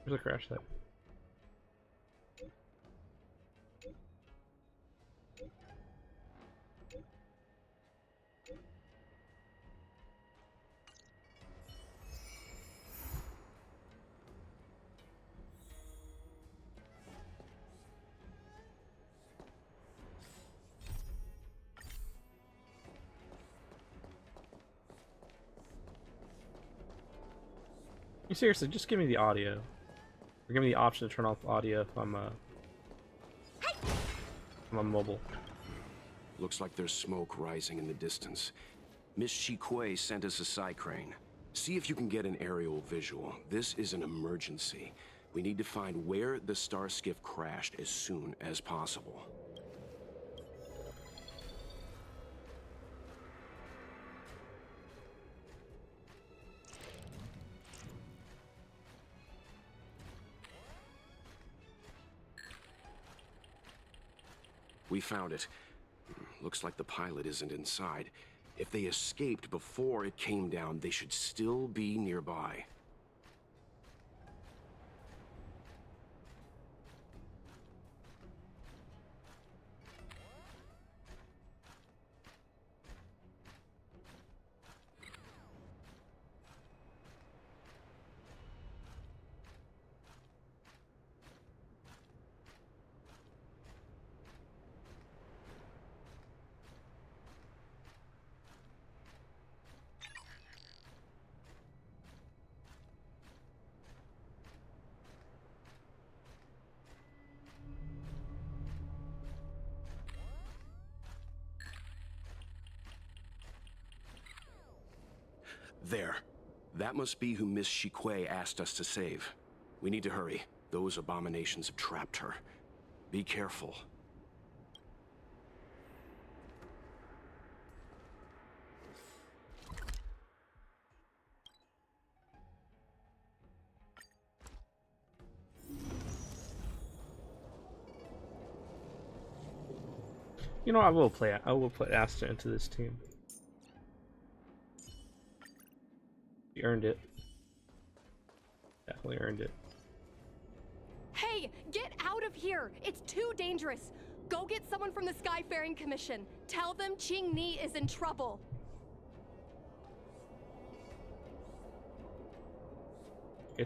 Where's the crash at? You seriously, just give me the audio. Or give me the option to turn off audio if I'm on mobile. Looks like there's smoke rising in the distance. Miss Shikui sent us a side crane. See if you can get an aerial visual. This is an emergency. We need to find where the star skiff crashed as soon as possible. We found it. Looks like the pilot isn't inside. If they escaped before it came down, they should still be nearby. There. That must be who Miss Shikui asked us to save. We need to hurry. Those abominations have trapped her. Be careful. You know, I will put Asta into this team. He earned it. Definitely earned it. Hey, get out of here! It's too dangerous. Go get someone from the Skyfaring Commission. Tell them Ching Ni is in trouble.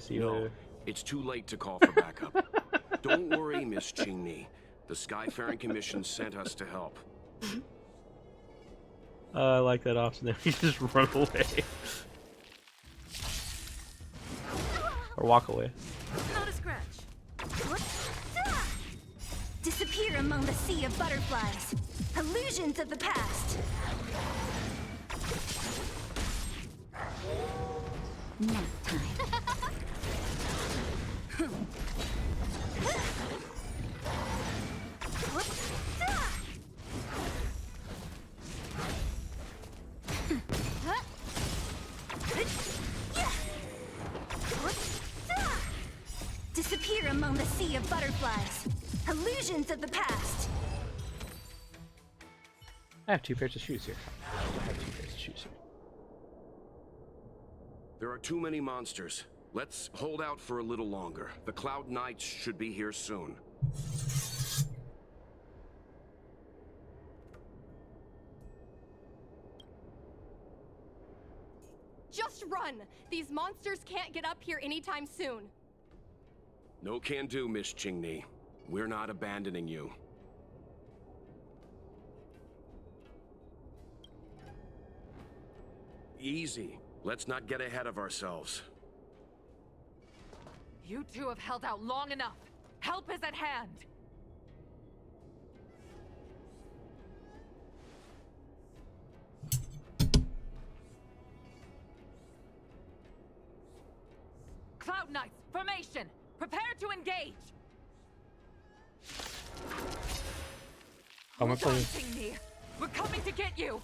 No, it's too late to call for backup. Don't worry, Miss Ching Ni. The Skyfaring Commission sent us to help. I like that option there. You just run away. Or walk away. Not a scratch. Disappear among the sea of butterflies. Illusions of the past. Nap time. Disappear among the sea of butterflies. Illusions of the past. I have 2 pairs of shoes here. I have 2 pairs of shoes here. There are too many monsters. Let's hold out for a little longer. The Cloud Knights should be here soon. Just run! These monsters can't get up here anytime soon. No can do, Miss Ching Ni. We're not abandoning you. Easy. Let's not get ahead of ourselves. You two have held out long enough. Help is at hand. Cloud Knights, formation! Prepare to engage! I'm Hold on, Ching Ni. We're coming to get you!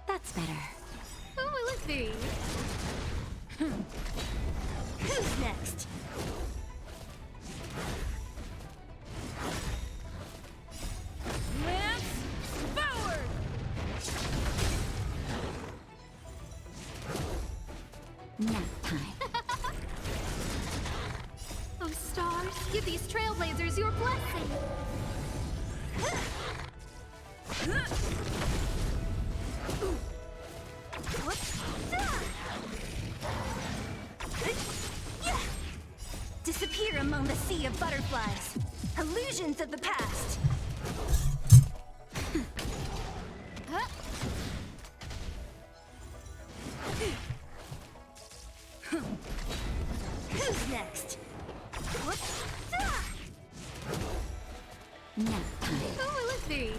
That's better. Who will it be? Who's next? Lance, forward! Nap time. Oh, stars, give these trailblazers your blessing. Disappear among the sea of butterflies. Illusions of the past. Who's next? Nap time. Oh, let's see.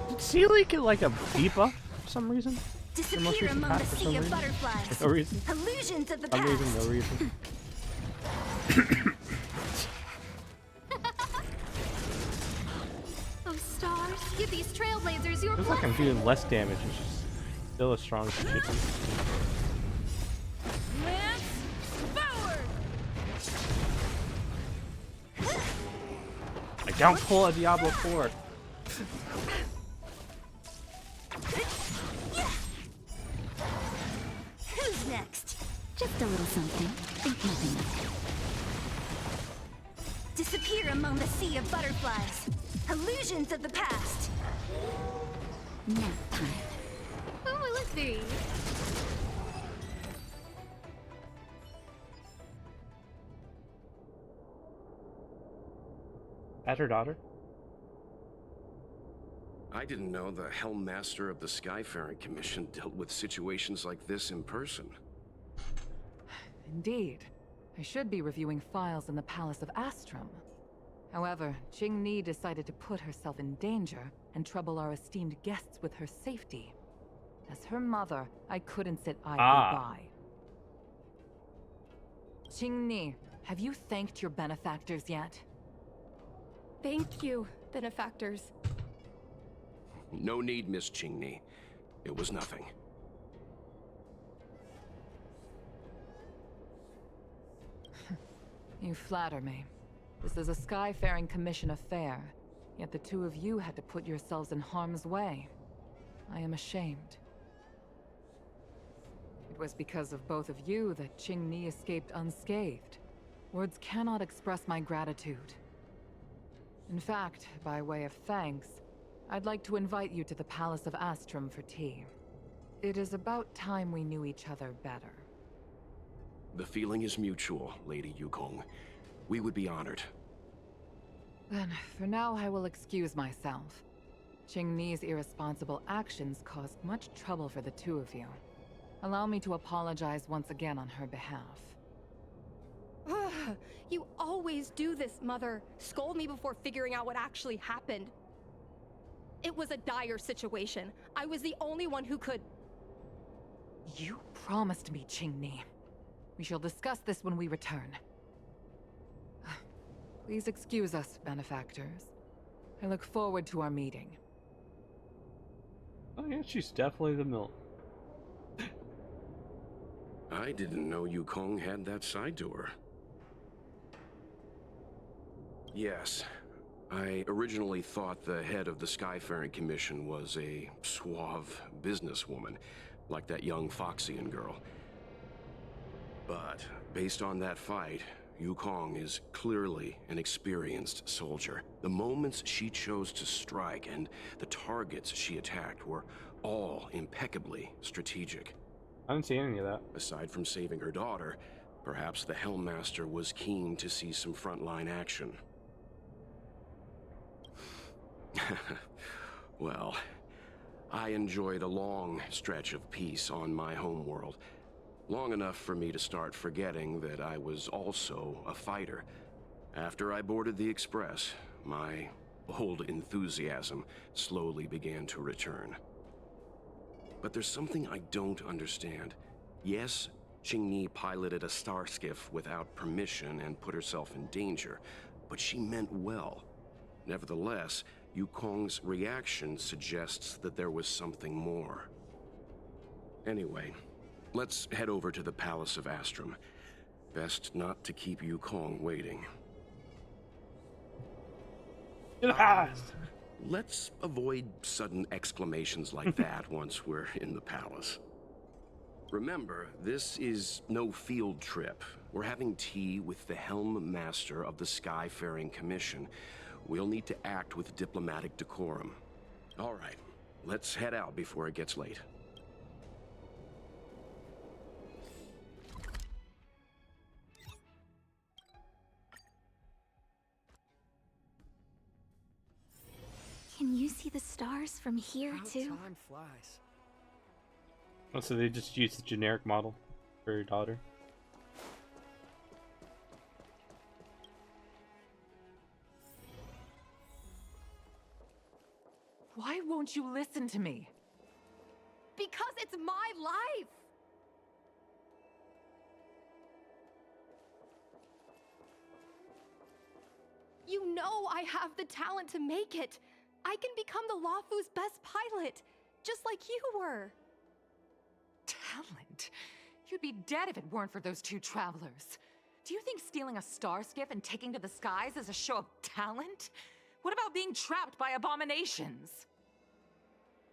Did Sealy get like a debuff for some reason? Disappear recent among pack the for sea some of reason? butterflies. For no reason? Illusions of the Some past. reason, no reason. Oh, stars, give these trailblazers your Feels like I'm blessing. doing less damage. It's just still as strong as it should be. Lance forward! I don't pull a Diablo 4. Who's next? Just a little something. Think nothing of it. Disappear among the sea of butterflies. Illusions of the past. Nap time. Oh, let's see. At her daughter? I didn't know the Helmmaster of the Skyfaring Commission dealt with situations like this in person. Indeed. I should be reviewing files in the Palace of Astrum. However, Qing-Ni decided to put herself in danger and trouble our esteemed guests with her safety. As her mother, I couldn't sit idly by. Qing-Ni, have you thanked your benefactors yet? Thank you, benefactors. No need, Miss Qing-Ni. It was nothing. You flatter me. This is a Skyfaring Commission affair, yet the two of you had to put yourselves in harm's way. I am ashamed. It was because of both of you that Qing-Ni escaped unscathed. Words cannot express my gratitude. In fact, by way of thanks, I'd like to invite you to the Palace of Astrum for tea. It is about time we knew each other better. The feeling is mutual, Lady Yukong. We would be honored. Then, for now, I will excuse myself. Qing-Ni's irresponsible actions caused much trouble for the two of you. Allow me to apologize once again on her behalf. Ugh, you always do this, Mother. Scold me before figuring out what actually happened. It was a dire situation. I was the only one who could... You promised me, Qing-Ni. We shall discuss this when we return. Please excuse us, benefactors. I look forward to our meeting. Oh yeah, she's definitely the milk. I didn't know Yukong had that side to her. Yes. I originally thought the head of the Skyfaring Commission was a suave businesswoman, like that young Foxian girl. But based on that fight, Yukong is clearly an experienced soldier. The moments she chose to strike and the targets she attacked were all impeccably strategic. I didn't see any of that. Aside from saving her daughter, perhaps the Helmmaster was keen to see some frontline action. Well, I enjoyed a long stretch of peace on my homeworld. Long enough for me to start forgetting that I was also a fighter. After I boarded the Express, my old enthusiasm slowly began to return. But there's something I don't understand. Yes, Qing-Ni piloted a starskiff without permission and put herself in danger, but she meant well. Nevertheless, Yukong's reaction suggests that there was something more. Anyway, let's head over to the Palace of Astrum. Best not to keep Yukong waiting. Let's avoid sudden exclamations like that once we're in the palace. Remember, this is no field trip. We're having tea with the Helm Master of the Skyfaring Commission. We'll need to act with diplomatic decorum. All right, let's head out before it gets late. Can you see the stars from here, How too? time flies. Oh, so they just used the generic model for your daughter. Why won't you listen to me? Because it's my life! You know I have the talent to make it. I can become the Lafu's best pilot, just like you were. Talent? You'd be dead if it weren't for those two travelers. Do you think stealing a star skiff and taking to the skies is a show of talent? What about being trapped by abominations?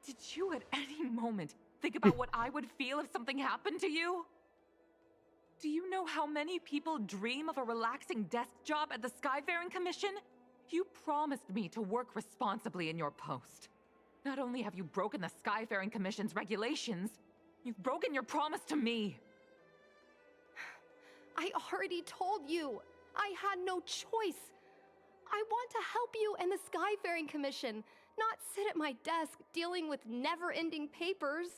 Did you at any moment think about what I would feel if something happened to you? Do you know how many people dream of a relaxing desk job at the Skyfaring Commission? You promised me to work responsibly in your post. Not only have you broken the Skyfaring Commission's regulations, you've broken your promise to me. I already told you. I had no choice. I want to help you and the Skyfaring Commission, not sit at my desk dealing with never-ending papers.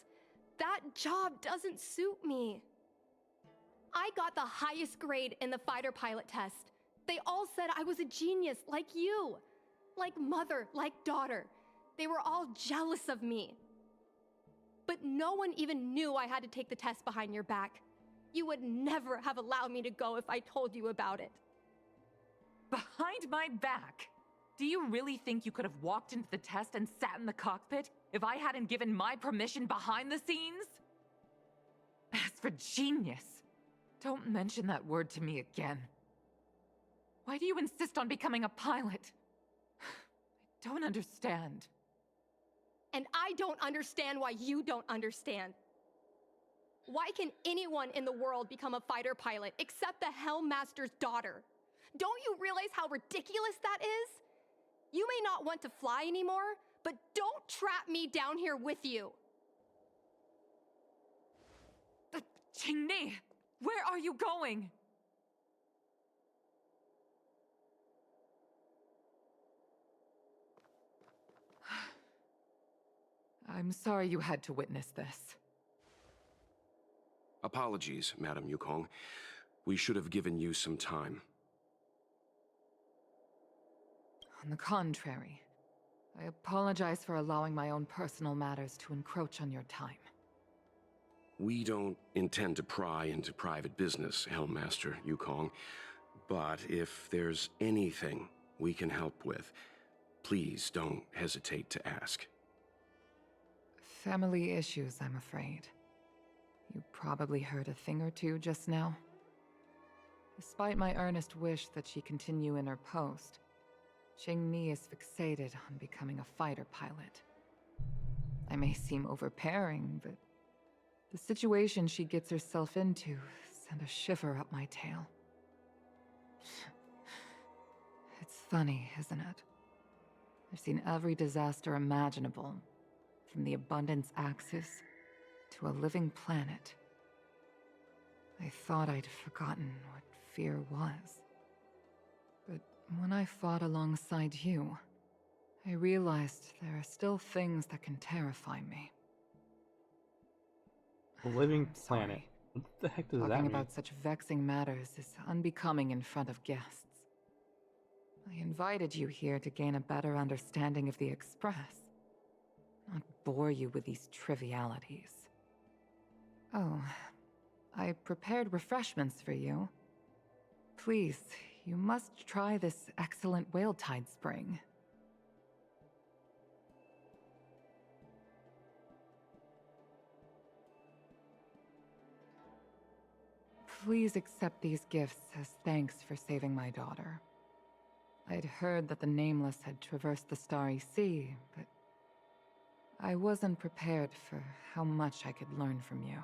That job doesn't suit me. I got the highest grade in the fighter pilot test. They all said I was a genius, like you. Like mother, like daughter. They were all jealous of me. But no one even knew I had to take the test behind your back. You would never have allowed me to go if I told you about it. Behind my back? Do you really think you could have walked into the test and sat in the cockpit if I hadn't given my permission behind the scenes? As for genius, don't mention that word to me again. Why do you insist on becoming a pilot? I don't understand. And I don't understand why you don't understand. Why can anyone in the world become a fighter pilot except the Helm Master's daughter? Don't you realize how ridiculous that is? You may not want to fly anymore, but don't trap me down here with you. Qingni, where are you going? I'm sorry you had to witness this. Apologies, Madam Yukong. We should have given you some time. On the contrary, I apologize for allowing my own personal matters to encroach on your time. We don't intend to pry into private business, Helmmaster Yukong. But if there's anything we can help with, please don't hesitate to ask. Family issues, I'm afraid. You probably heard a thing or two just now. Despite my earnest wish that she continue in her post, Qingni is fixated on becoming a fighter pilot. I may seem overbearing, but the situation she gets herself into sent a shiver up my tail. It's funny, isn't it? I've seen every disaster imaginable, from the abundance axis to a living planet. I thought I'd forgotten what fear was. But when I fought alongside you, I realized there are still things that can terrify me. A living Sorry. planet. What the heck does that Talking mean? about such vexing matters is unbecoming in front of guests. I invited you here to gain a better understanding of the Express, not bore you with these trivialities. Oh, I prepared refreshments for you. Please, you must try this excellent Whale-Tide Spring. Please accept these gifts as thanks for saving my daughter. I'd heard that the Nameless had traversed the Starry Sea, but I wasn't prepared for how much I could learn from you.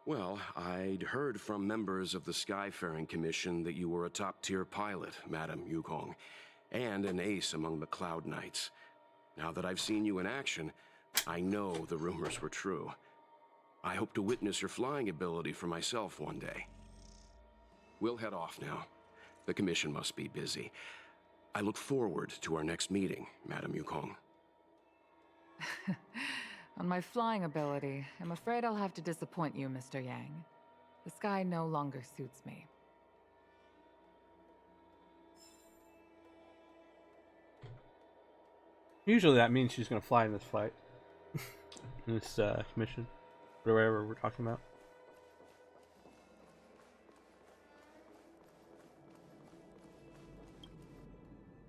Well, I'd heard from members of the Skyfaring Commission that you were a top-tier pilot, Madam Yukong, and an ace among the Cloud Knights. Now that I've seen you in action, I know the rumors were true. I hope to witness your flying ability for myself one day. We'll head off now. The Commission must be busy. I look forward to our next meeting, Madam Yukong. On my flying ability, I'm afraid I'll have to disappoint you, Mr. Yang. The sky no longer suits me. Usually that means she's gonna fly in this flight. In this commission. Or whatever we're talking about.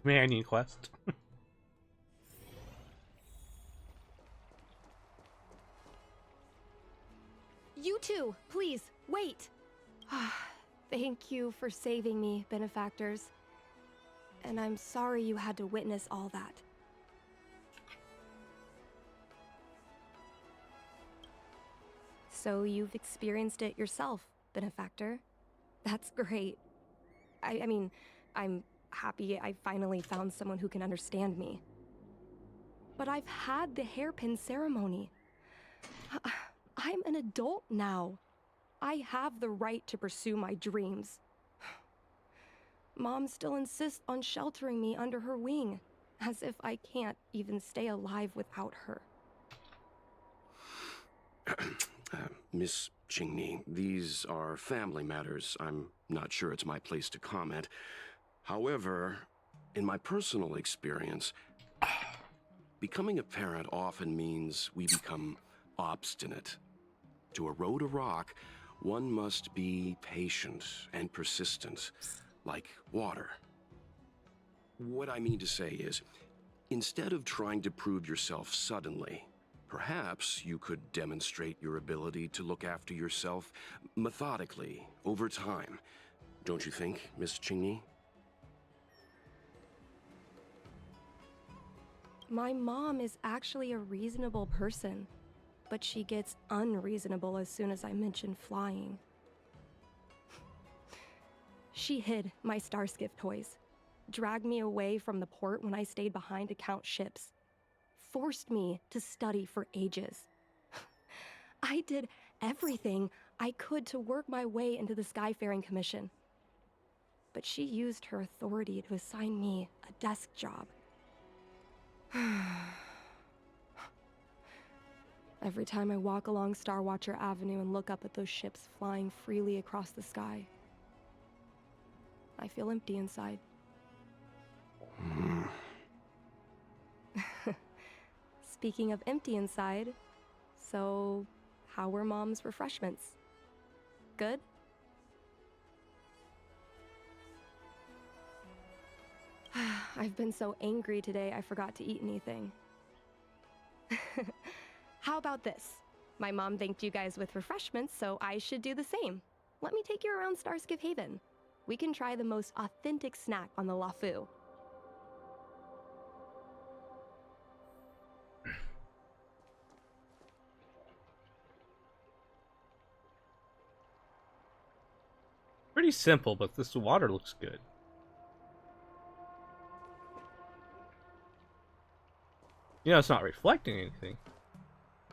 Companion quest. You two, please, wait! Thank you for saving me, benefactors. And I'm sorry you had to witness all that. So you've experienced it yourself, benefactor. That's great. I mean, I'm happy I finally found someone who can understand me. But I've had the hairpin ceremony. I'm an adult now. I have the right to pursue my dreams. Mom still insists on sheltering me under her wing, as if I can't even stay alive without her. Miss Qingni, these are family matters. I'm not sure it's my place to comment. However, in my personal experience, becoming a parent often means we become obstinate. To erode a rock, one must be patient and persistent, like water. What I mean to say is, instead of trying to prove yourself suddenly, perhaps you could demonstrate your ability to look after yourself methodically, over time. Don't you think, Miss Qingni? My mom is actually a reasonable person, but she gets unreasonable as soon as I mention flying. She hid my Starskiff toys, dragged me away from the port when I stayed behind to count ships, forced me to study for ages. I did everything I could to work my way into the Skyfaring Commission. But she used her authority to assign me a desk job. Every time I walk along Star Watcher Avenue and look up at those ships flying freely across the sky, I feel empty inside. Speaking of empty inside, so how were Mom's refreshments? Good? I've been so angry today I forgot to eat anything. How about this? My mom thanked you guys with refreshments, so I should do the same. Let me take you around Starskiff Haven. We can try the most authentic snack on the Lafu. Pretty simple, but this water looks good. You know, it's not reflecting anything.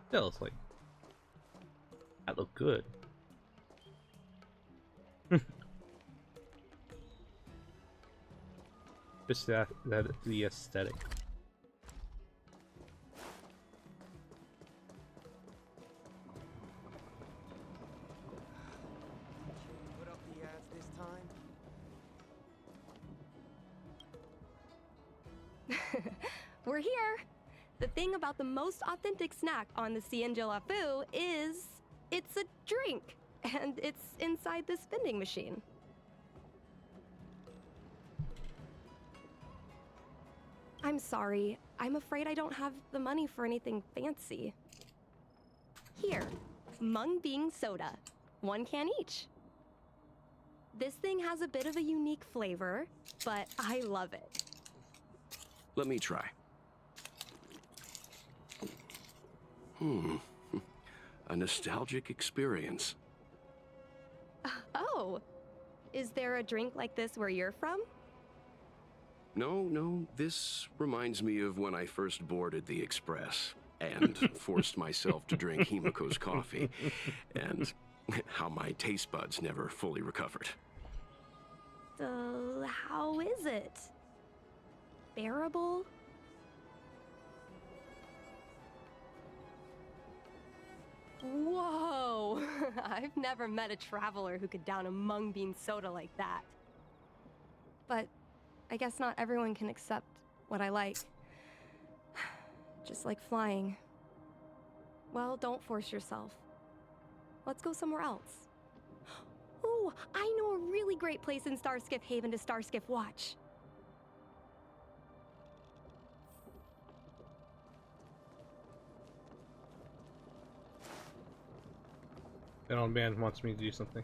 Still, it's like, that looked good. Just that the aesthetic. Put up the ads this time? We're here. The thing about the most authentic snack on the Cienjo Lafu is it's a drink, and it's inside this vending machine. I'm sorry. I'm afraid I don't have the money for anything fancy. Here, Mung Bean soda. 1 can each. This thing has a bit of a unique flavor, but I love it. Let me try. A nostalgic experience. Oh, is there a drink like this where you're from? No, this reminds me of when I first boarded the Express and forced myself to drink Himiko's coffee, and how my taste buds never fully recovered. How is it? Bearable? Whoa! I've never met a traveler who could down a mung bean soda like that. But I guess not everyone can accept what I like. Just like flying. Well, don't force yourself. Let's go somewhere else. Ooh, I know a really great place in Starskiff Haven to Starskiff watch. That on band wants me to do something.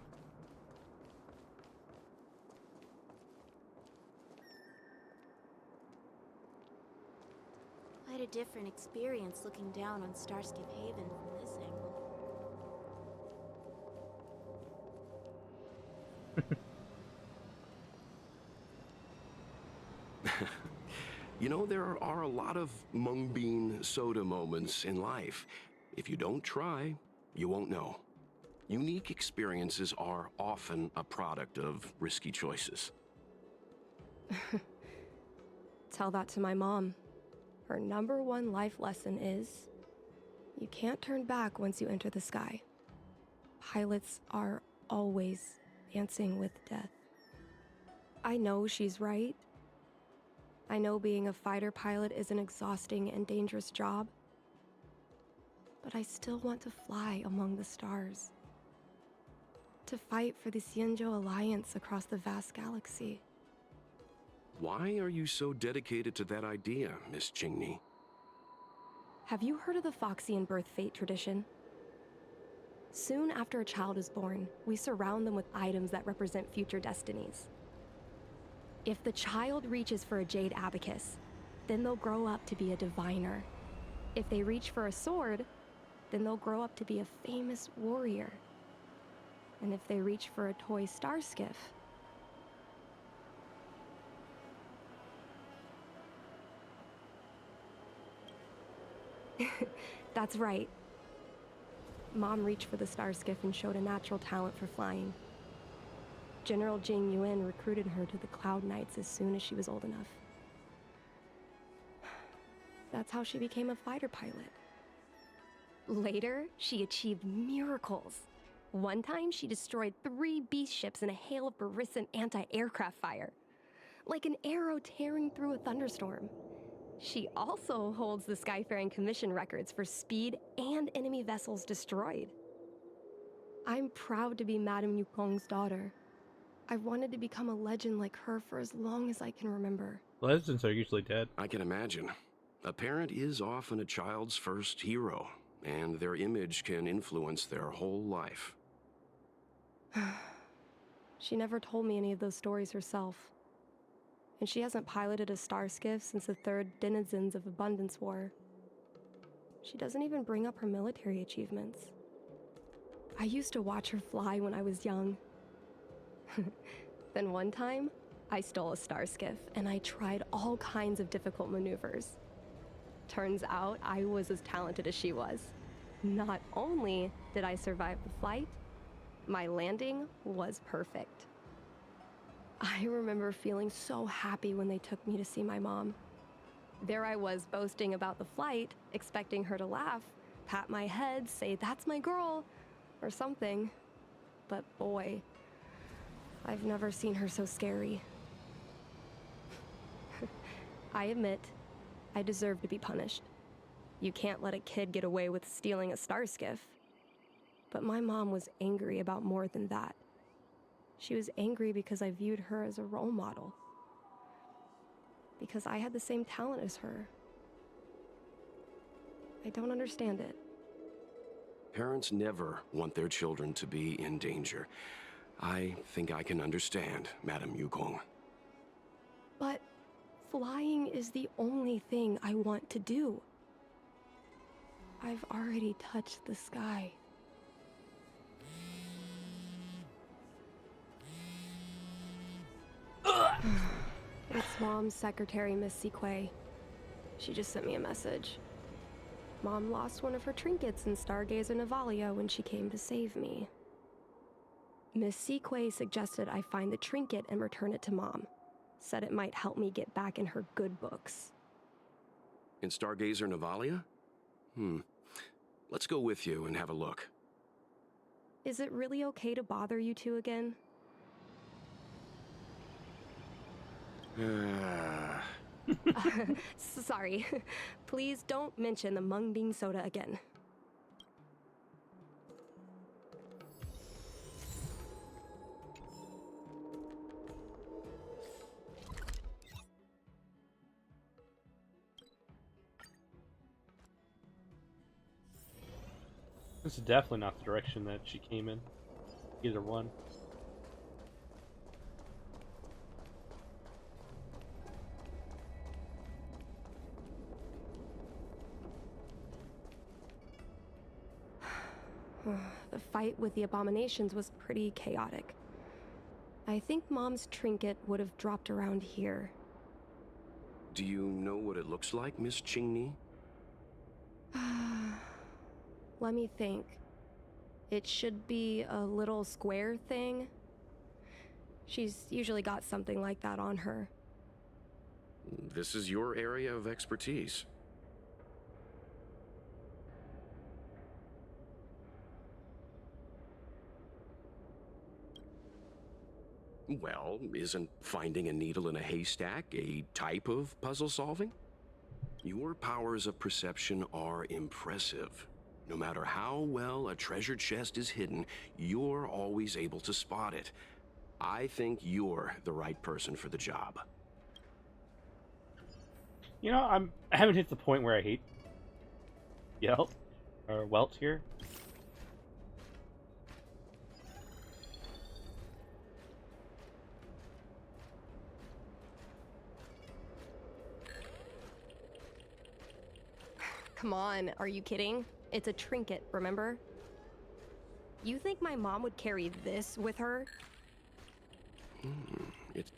Quite a different experience looking down on Starskiff Haven from this angle. You know, there are a lot of mung bean soda moments in life. If you don't try, you won't know. Unique experiences are often a product of risky choices. Tell that to my mom. Her #1 life lesson is, you can't turn back once you enter the sky. Pilots are always dancing with death. I know she's right. I know being a fighter pilot is an exhausting and dangerous job. But I still want to fly among the stars. To fight for the Xianzhou Alliance across the vast galaxy. Why are you so dedicated to that idea, Miss Qingni? Have you heard of the Foxian birth fate tradition? Soon after a child is born, we surround them with items that represent future destinies. If the child reaches for a jade abacus, then they'll grow up to be a diviner. If they reach for a sword, then they'll grow up to be a famous warrior. And if they reach for a toy star skiff, that's right. Mom reached for the star skiff and showed a natural talent for flying. General Jing Yuan recruited her to the Cloud Knights as soon as she was old enough. That's how she became a fighter pilot. Later, she achieved miracles. One time, she destroyed 3 beast ships in a hail of Barissan anti-aircraft fire. Like an arrow tearing through a thunderstorm. She also holds the Skyfaring Commission records for speed and enemy vessels destroyed. I'm proud to be Madame Yukong's daughter. I've wanted to become a legend like her for as long as I can remember. Legends are usually dead. I can imagine. A parent is often a child's first hero, and their image can influence their whole life. She never told me any of those stories herself. And she hasn't piloted a star skiff since the 3rd Denizens of Abundance War. She doesn't even bring up her military achievements. I used to watch her fly when I was young. Then one time, I stole a star skiff and I tried all kinds of difficult maneuvers. Turns out I was as talented as she was. Not only did I survive the flight, my landing was perfect. I remember feeling so happy when they took me to see my mom. There I was boasting about the flight, expecting her to laugh, pat my head, say, "That's my girl," or something. But boy, I've never seen her so scary. I admit, I deserve to be punished. You can't let a kid get away with stealing a star skiff. But my mom was angry about more than that. She was angry because I viewed her as a role model. Because I had the same talent as her. I don't understand it. Parents never want their children to be in danger. I think I can understand, Madam Yukong. But flying is the only thing I want to do. I've already touched the sky. It's Mom's secretary, Miss Sequay. She just sent me a message. Mom lost one of her trinkets in Stargazer Navalia when she came to save me. Miss Sequay suggested I find the trinket and return it to Mom. Said it might help me get back in her good books. In Stargazer Navalia? Let's go with you and have a look. Is it really okay to bother you two again? Sorry. Please don't mention the mung bean soda again. This is definitely not the direction that she came in. Either one. The fight with the abominations was pretty chaotic. I think Mom's trinket would have dropped around here. Do you know what it looks like, Miss Qingni? Let me think. It should be a little square thing. She's usually got something like that on her. This is your area of expertise. Well, isn't finding a needle in a haystack a type of puzzle solving? Your powers of perception are impressive. No matter how well a treasure chest is hidden, you're always able to spot it. I think you're the right person for the job. You know, I haven't hit the point where I hate Yelp or Welt here. Come on, are you kidding? It's a trinket, remember? You think my mom would carry this with her?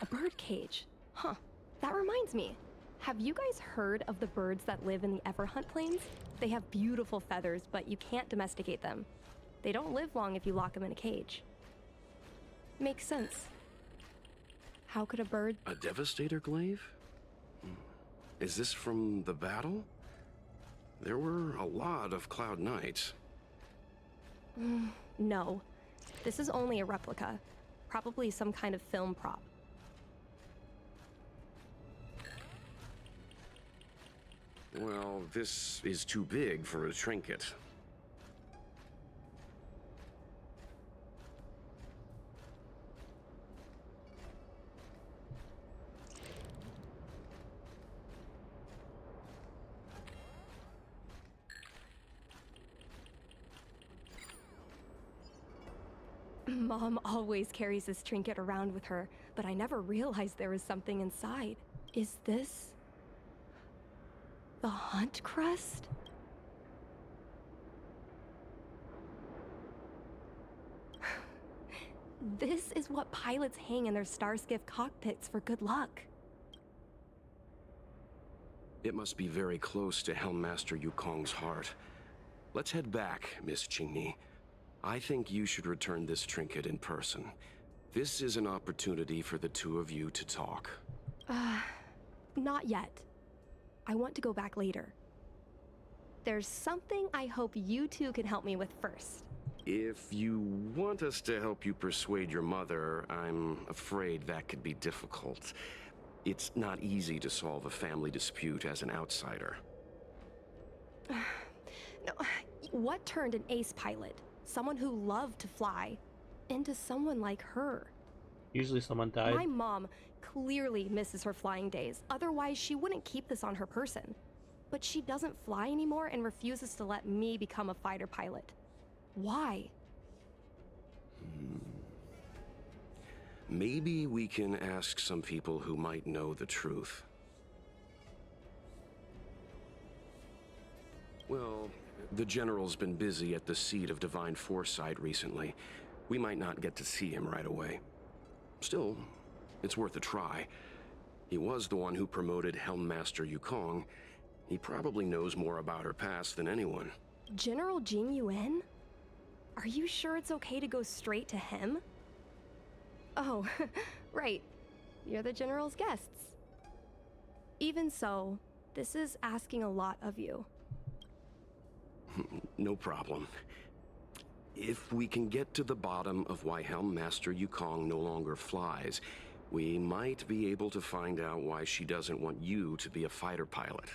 A bird cage. Huh. That reminds me. Have you guys heard of the birds that live in the Everhunt Plains? They have beautiful feathers, but you can't domesticate them. They don't live long if you lock them in a cage. Makes sense. How could a bird... A Devastator glaive? Is this from the battle? There were a lot of Cloud Knights. No. This is only a replica. Probably some kind of film prop. Well, this is too big for a trinket. Mom always carries this trinket around with her, but I never realized there was something inside. Is this... the hunt crest? This is what pilots hang in their Starskiff cockpits for good luck. It must be very close to Helmmaster Yukong's heart. Let's head back, Miss Qingni. I think you should return this trinket in person. This is an opportunity for the two of you to talk. Not yet. I want to go back later. There's something I hope you two can help me with first. If you want us to help you persuade your mother, I'm afraid that could be difficult. It's not easy to solve a family dispute as an outsider. No, what turned an ace pilot, someone who loved to fly, into someone like her? Usually someone died. My mom clearly misses her flying days, otherwise she wouldn't keep this on her person. But she doesn't fly anymore and refuses to let me become a fighter pilot. Why? Maybe we can ask some people who might know the truth. Well, the General's been busy at the seat of Divine Foresight recently. We might not get to see him right away. Still, it's worth a try. He was the one who promoted Helmmaster Yukong. He probably knows more about her past than anyone. General Jing Yuan? Are you sure it's okay to go straight to him? Oh, right. You're the General's guests. Even so, this is asking a lot of you. No problem. If we can get to the bottom of why Helmmaster Yukong no longer flies, we might be able to find out why she doesn't want you to be a fighter pilot.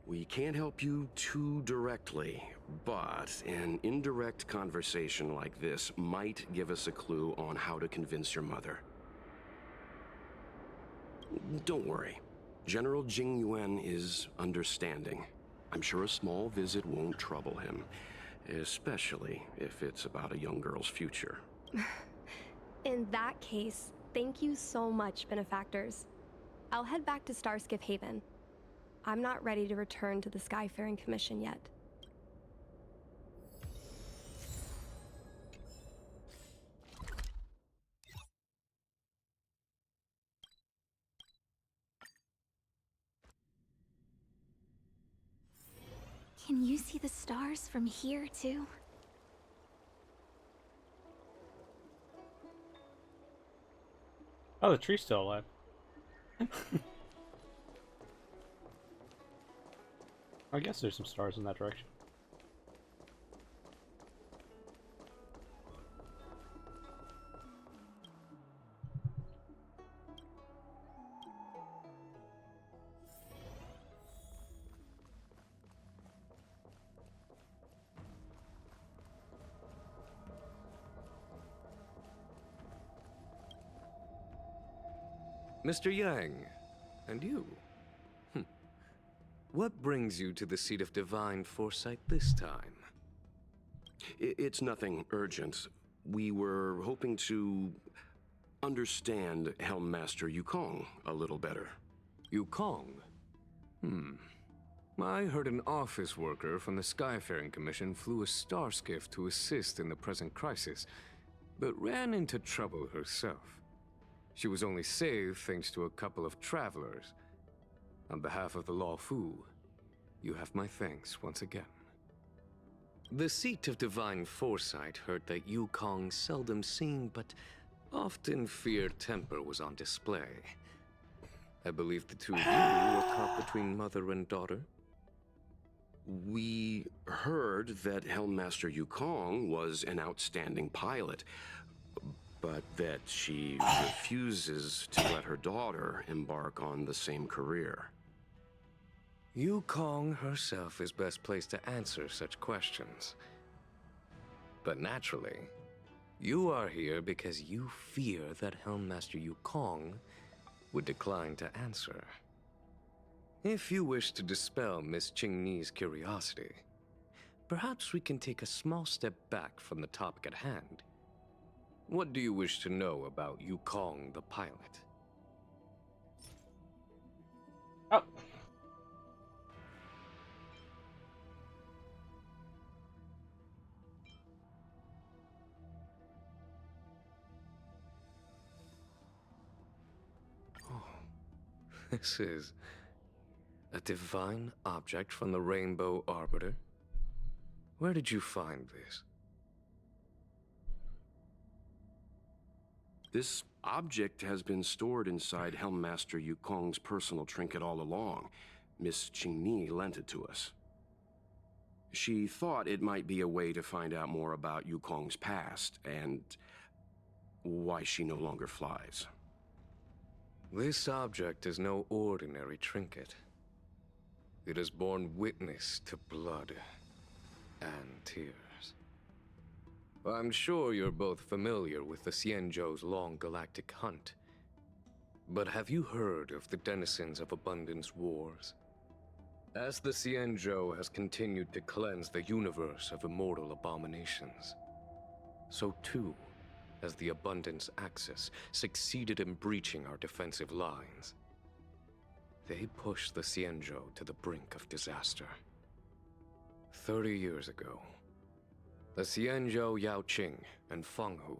We can't help you too directly, but an indirect conversation like this might give us a clue on how to convince your mother. Don't worry. General Jing Yuan is understanding. I'm sure a small visit won't trouble him, especially if it's about a young girl's future. In that case, thank you so much, benefactors. I'll head back to Starskiff Haven. I'm not ready to return to the Skyfaring Commission yet. Can you see the stars from here, too? Oh, the tree's still alive. I guess there's some stars in that direction. Mr. Yang, and you? What brings you to the seat of Divine Foresight this time? It's nothing urgent. We were hoping to understand Helmmaster Yukong a little better. Yukong? I heard an office worker from the Skyfaring Commission flew a star skiff to assist in the present crisis, but ran into trouble herself. She was only saved thanks to a couple of travelers. On behalf of the Law Fu, you have my thanks once again. The seat of Divine Foresight heard that Yukong's seldom seen but often feared temper was on display. I believe the two of you were caught between mother and daughter. We heard that Helmmaster Yukong was an outstanding pilot, but that she refuses to let her daughter embark on the same career. Yukong herself is best placed to answer such questions. But naturally, you are here because you fear that Helmmaster Yukong would decline to answer. If you wish to dispel Miss Qingni's curiosity, perhaps we can take a small step back from the topic at hand. What do you wish to know about Yukong the pilot? Oh. This is a divine object from the Rainbow Arbiter? Where did you find this? This object has been stored inside Helmmaster Yukong's personal trinket all along. Miss Qingni lent it to us. She thought it might be a way to find out more about Yukong's past and why she no longer flies. This object is no ordinary trinket. It has borne witness to blood and tears. I'm sure you're both familiar with the Xianzhou's long galactic hunt. But have you heard of the denizens of Abundance Wars? As the Xianzhou has continued to cleanse the universe of immortal abominations, so too as the Abundance Axis succeeded in breaching our defensive lines. They pushed the Xianzhou to the brink of disaster. 30 years ago, the Xianzhou Yaoqing and Fenghu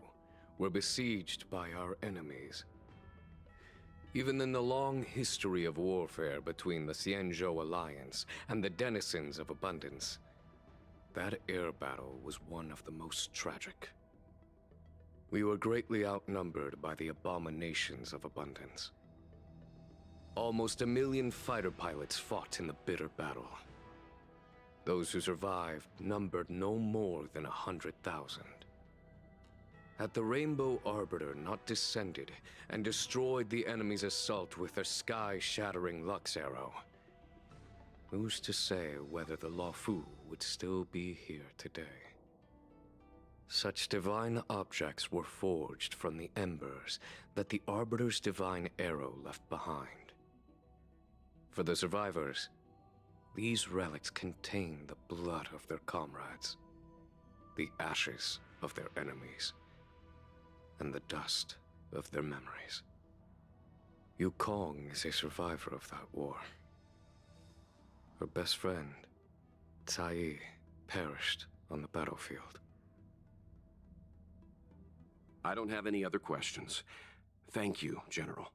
were besieged by our enemies. Even in the long history of warfare between the Xianzhou Alliance and the denizens of Abundance, that air battle was one of the most tragic. We were greatly outnumbered by the abominations of Abundance. Almost 1 million fighter pilots fought in the bitter battle. Those who survived numbered no more than 100,000. Had the Rainbow Arbiter not descended and destroyed the enemy's assault with their sky-shattering Lux Arrow, who's to say whether the Luofu would still be here today? Such divine objects were forged from the embers that the Arbiter's divine arrow left behind. For the survivors, these relics contain the blood of their comrades, the ashes of their enemies, and the dust of their memories. Yukong is a survivor of that war. Her best friend, Cai, perished on the battlefield. I don't have any other questions. Thank you, General.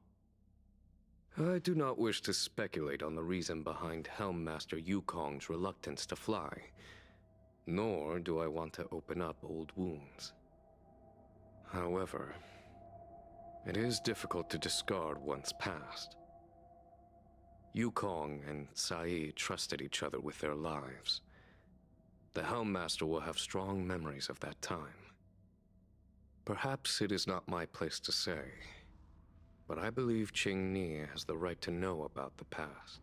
I do not wish to speculate on the reason behind Helmmaster Yukong's reluctance to fly, nor do I want to open up old wounds. However, it is difficult to discard one's past. Yukong and Cai trusted each other with their lives. The Helmmaster will have strong memories of that time. Perhaps it is not my place to say, but I believe Qingni has the right to know about the past,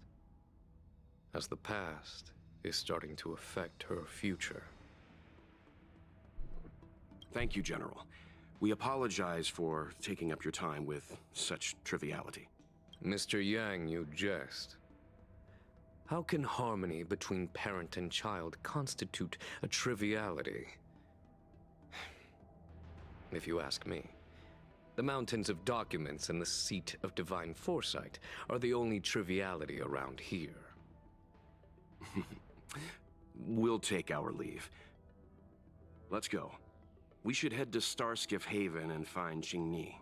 as the past is starting to affect her future. Thank you, General. We apologize for taking up your time with such triviality. Mr. Yang, you jest. How can harmony between parent and child constitute a triviality? If you ask me, the mountains of documents and the seat of divine foresight are the only triviality around here. We'll take our leave. Let's go. We should head to Starskiff Haven and find Qingni.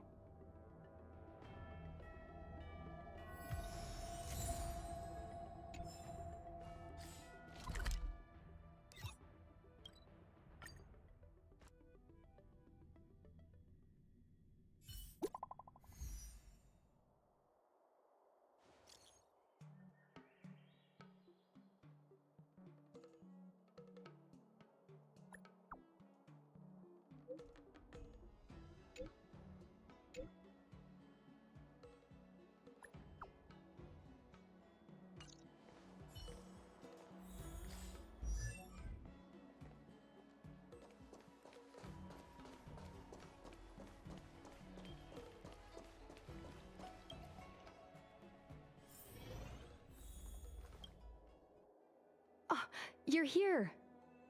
You're here.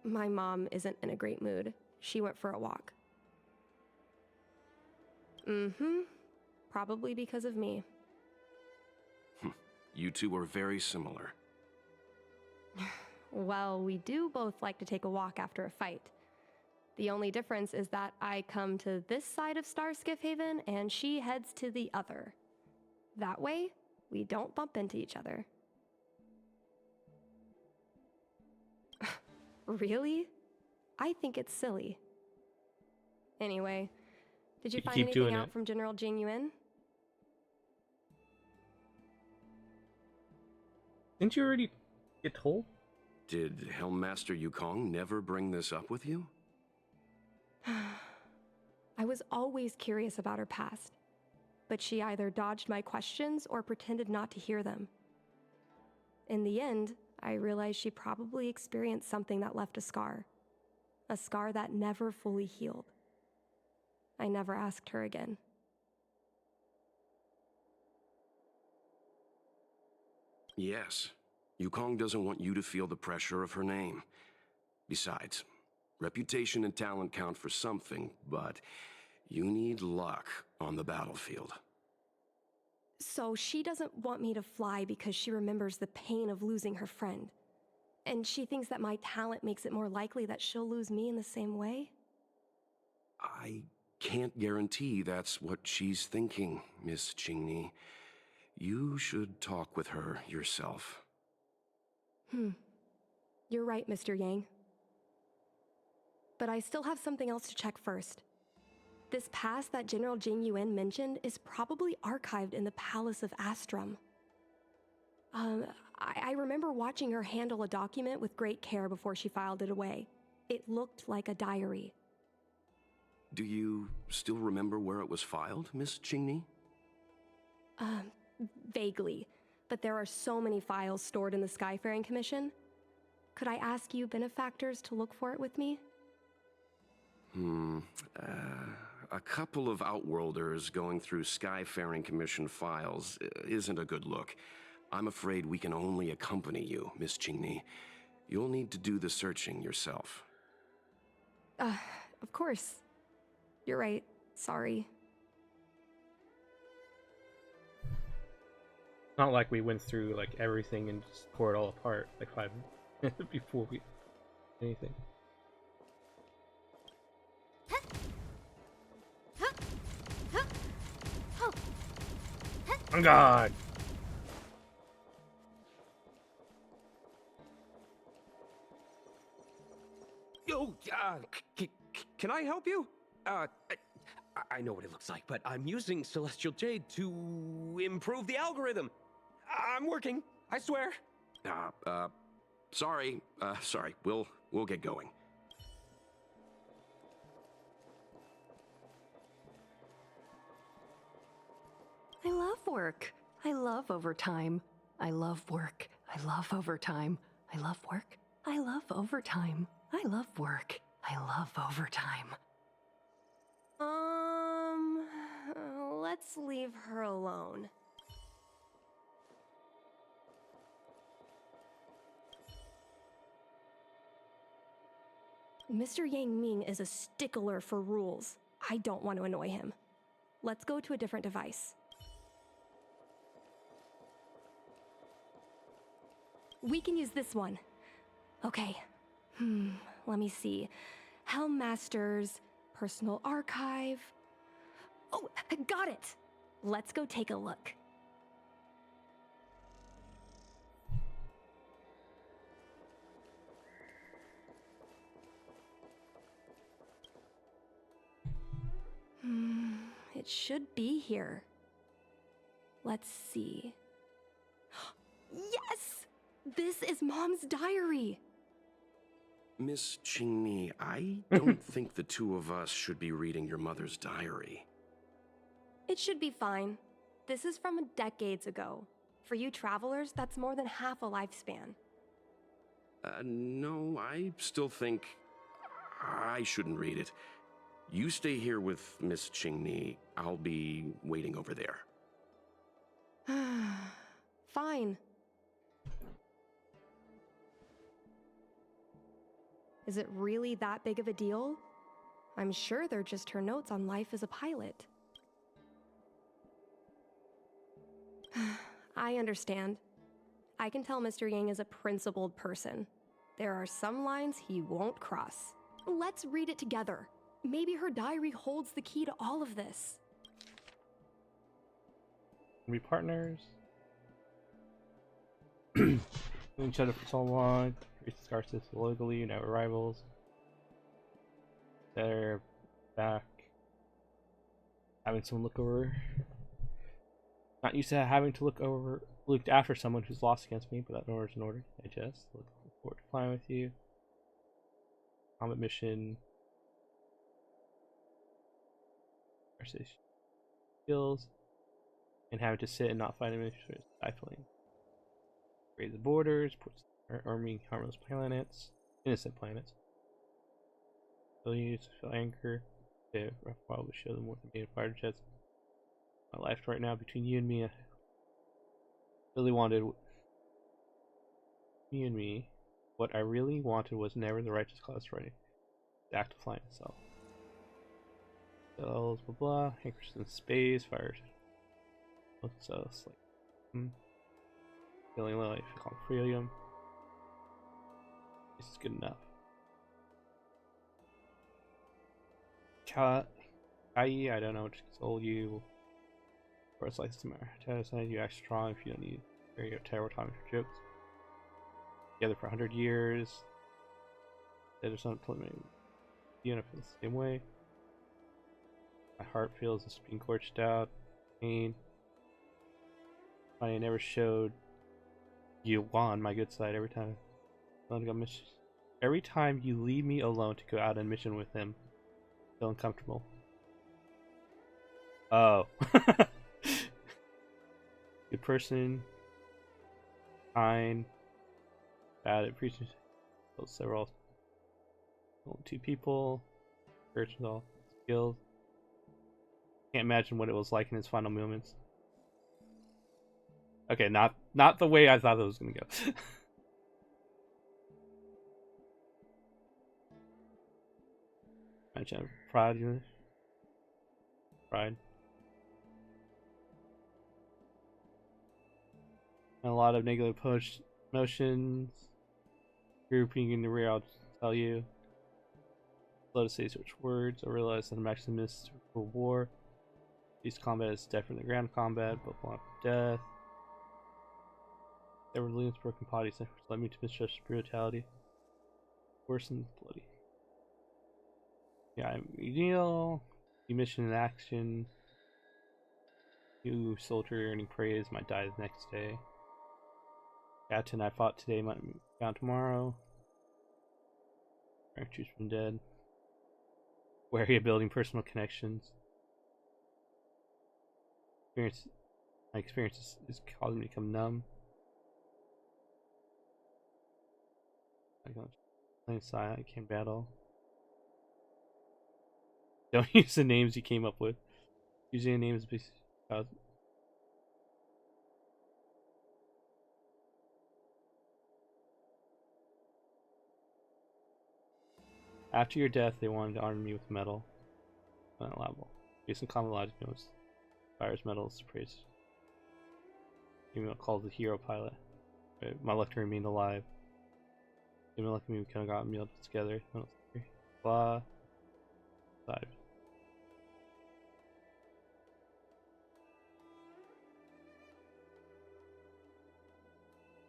My mom isn't in a great mood. She went for a walk. Probably because of me. You two are very similar. Well, we do both like to take a walk after a fight. The only difference is that I come to this side of Starskiff Haven and she heads to the other. That way, we don't bump into each other. Really? I think it's silly. Anyway, did you find Keep anything doing out it. from General Jing Yuan? Didn't you already get told? Did Helmmaster Yukong never bring this up with you? I was always curious about her past, but she either dodged my questions or pretended not to hear them. In the end, I realized she probably experienced something that left a scar that never fully healed. I never asked her again. Yes. Yukong doesn't want you to feel the pressure of her name. Besides, reputation and talent count for something, but You need luck on the battlefield. So she doesn't want me to fly because she remembers the pain of losing her friend. And she thinks that my talent makes it more likely that she'll lose me in the same way? I can't guarantee that's what she's thinking, Miss Qingni. You should talk with her yourself. You're right, Mr. Yang. But I still have something else to check first. This pass that General Jing Yuan mentioned is probably archived in the Palace of Astrum. I remember watching her handle a document with great care before she filed it away. It looked like a diary. Do you still remember where it was filed, Miss Qingni? Vaguely. But there are so many files stored in the Skyfaring Commission. Could I ask you benefactors to look for it with me? A couple of Outworlders going through Skyfaring Commission files isn't a good look. I'm afraid we can only accompany you, Miss Qingni. You'll need to do the searching yourself. Of course. You're right. Sorry. Not like we went through like everything and just tore it all apart like 5 minutes before we anything. Oh God! Yo, can I help you? I know what it looks like, but I'm using Celestial Jade to improve the algorithm. I'm working, I swear. Sorry. We'll get going. I love work. I love overtime. I love work. I love overtime. I love work. I love overtime. I love work. I love overtime. Let's leave her alone. Mr. Yang Ming is a stickler for rules. I don't want to annoy him. Let's go to a different device. We can use this one. Okay. Let me see. Helm Masters, Personal Archive. Oh, got it! Let's go take a look. It should be here. Let's see. Yes! This is Mom's diary! Miss Qingni, I don't think the two of us should be reading your mother's diary. It should be fine. This is from decades ago. For you travelers, that's more than half a lifespan. No, I still think I shouldn't read it. You stay here with Miss Qingni. I'll be waiting over there. Fine. Is it really that big of a deal? I'm sure they're just her notes on life as a pilot. I understand. I can tell Mr. Yang is a principled person. There are some lines he won't cross. Let's read it together. Maybe her diary holds the key to all of this. Can we partners? Known each other for so long. Increase the scarcity locally, never rivals. They're back. Having someone look over. Not used to having to looked after someone who's lost against me, but that order's an order. I just look forward to flying with you. Combat mission. Skills. And having to sit and not fight administration is stifling. Raise the borders, puts arming harmless planets, innocent planets. Use anchor. To probably show them what the main fighter jets. My life right now between you and me. I really wanted me and me. What I really wanted was never the righteous cause running. The act of flying itself. cells, blah blah. Anchors in space, fires. So it's like, feeling life, called Freelium. This is good enough. Kai, I don't know what soul you. Or it's like you act strong if you don't need very terrible time for jokes. Together for 100 years. There's something you know, feel the same way. My heart feels it's being scorched out. Pain. I never showed Yukong my good side every time. Every time you leave me alone to go out on mission with him, I feel uncomfortable. Oh. Good person. Kind. Bad at preaching. Several. Only 2 people. Personal skills. Can't imagine what it was like in his final moments. Okay, not the way I thought it was gonna go. Mention pride. Pride. And a lot of negative emotions. Grouping in the rear, I'll tell you. Slow to say such words. I realize that I'm actually missed for war. These combat is different than ground combat, but block death. Ever Williams broken bodies led me to mistrust brutality. Worse than bloody. Yeah, I'm ideal. You mission in action. You soldier earning praise might die the next day. Captain I fought today might be found tomorrow. Choose from dead. Wary of building personal connections. My experience is causing me to become numb. I got plain sight. I can't battle. Don't use the names you came up with. Using the names because after your death, they wanted to honor me with medal. Unallowable. Based on common logic, knows fires medals to praise. Even though called the hero pilot. Right? My luck to remain alive. Even lucky we kind of got mealed together. Blah. 5.